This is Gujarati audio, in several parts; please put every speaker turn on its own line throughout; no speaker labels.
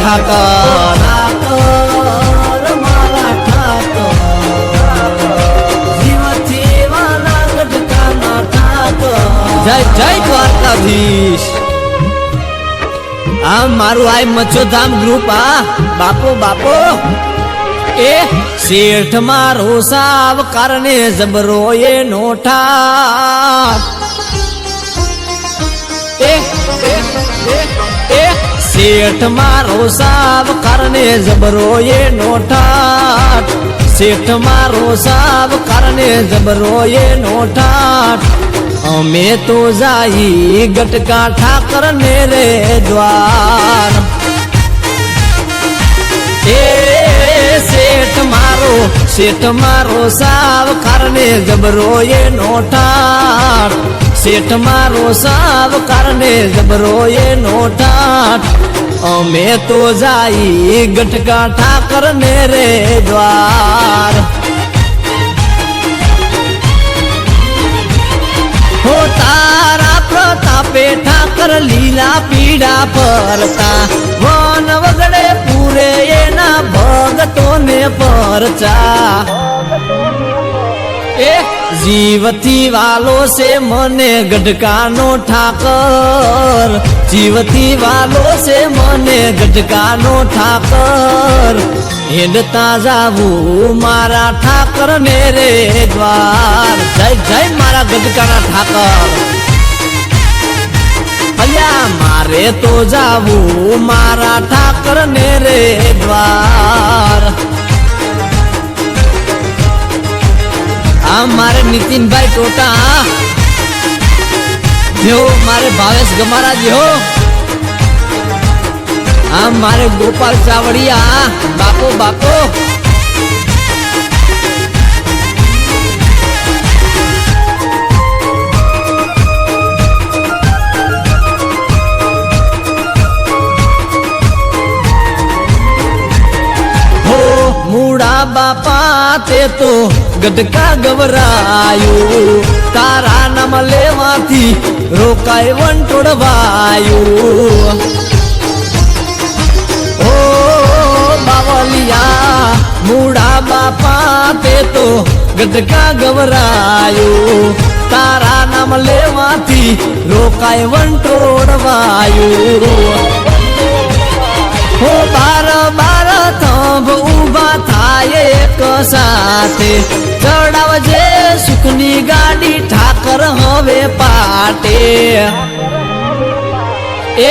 ઠાકર
મારા ઠાકર જીવથી વાલા ગઢકાના ઠાકર
જય જય દ્વારકાધીશ આ મારું આય મચ્છોધામ ગ્રુપ આ બાપો બાપો એ શેઠ મારો સાવ કારણે જબરો એ નોઠા શેઠ મારો સાવ કારણે જબરો એ નોઠાટ શેઠ મારો સાવ કારણે જબરો એ નોઠાટ અમે તો જાઈ ગટકા ઠાકર ને રે દ્વાર એ શેઠ મારો સાવ કારણે જબરો એ નોઠાટ શેઠ મારો સાવ કારણે જબરો એ નોઠાટ અમે તો જાઈ ગટકા ઠાકર ને રે દ્વાર હો તારા પ્રતાપે ઠાકર લીલા પીડા પરતા વન વગડે પૂરે એના ભગતોને પરચા એ જીવથી વાલો છે મને ગઢકાનો ઠાકર જીવથી વાલો છે મને ગઢકાનો ઠાકર હેડતા જાવું મારા ઠાકર ને રે દ્વાર જય જય મારા ગઢકાના ઠાકર અલ્યા મારે તો જાવું મારા ઠાકર ને રે દ્વાર આ મારે નીતિનભાઈ ટોટા જેવો મારે ભાવેશ ગમારા જેવો આ મારે ગોપાલ ચાવડિયા બાપો બાપો મૂડા બાપા તે તો ગઢકા ગવરાયું તારા નામ લેવાથી રોકાય વંટોડવાયું ઓ બાવલિયા મૂડા બાપા તે તો ગઢકા ગવરાયું તારા નામ લેવાથી રોકાય વંટોડવાયું હો બાર બાર થંભ ઉભા થાય એક સાથે ચડાવજે સુખની ગાડી ઠાકર હવે પાટે એ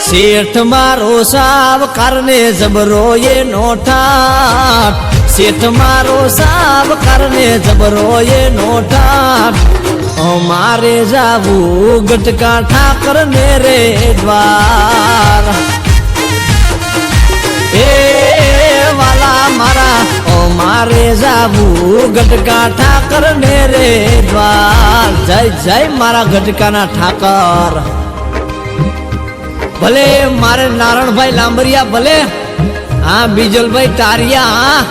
શેઠ મારો સાવ કારણે જબરો એ નોઠાટ શેઠ મારો સાવ કારણે જબરો એ નોઠાટ અમારે જાવું ગટકા ઠાકર ને રે દ્વાર એ વાલા મારા મારે જાવું ગઢકા ઠાકર ને રે દ્વાર જય જય મારા ગઢકાના ઠાકર ભલે મારે નારણભાઈ લાંબરિયા ભલે હા બીજલભાઈ તારિયા હા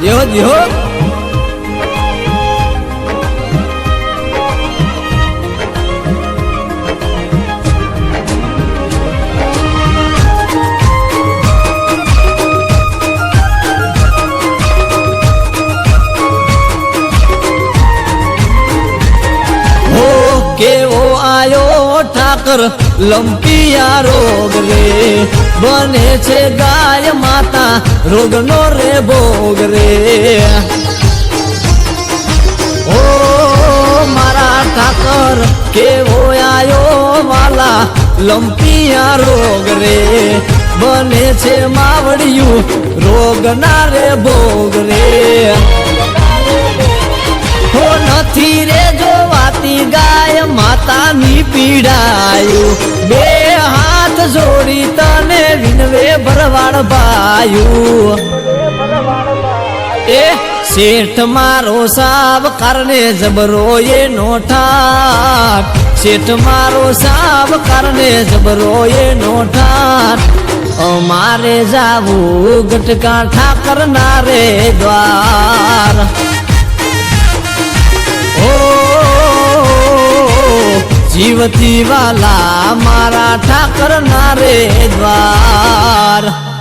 દેહો દેહો કેવો આયો ઠાકર લંપિયા રોગ રે બને છે ગાય માતા રોગનો રે ભોગ રે ઓ મારા ઠાકર કેવો આયો વાલા લંપિયા રોગ રે બને છે માવડિયું રોગના રે ભોગ રે હો નથી રે જોવાતી ગાય માતાની પીડાયું બે હાથ જોડી તને વિનવે ભરવાડ ભાયું એ શેઠ મારો સાવ કારણે જબરો એ નોઠાટ શેઠ મારો સાવ કારણે જબરો એ નોઠાટ અમારે જાવું ગટકા ઠાકર ના રે દ્વાર જીવતી વાલા મારા ઠાકર ના રે દ્વાર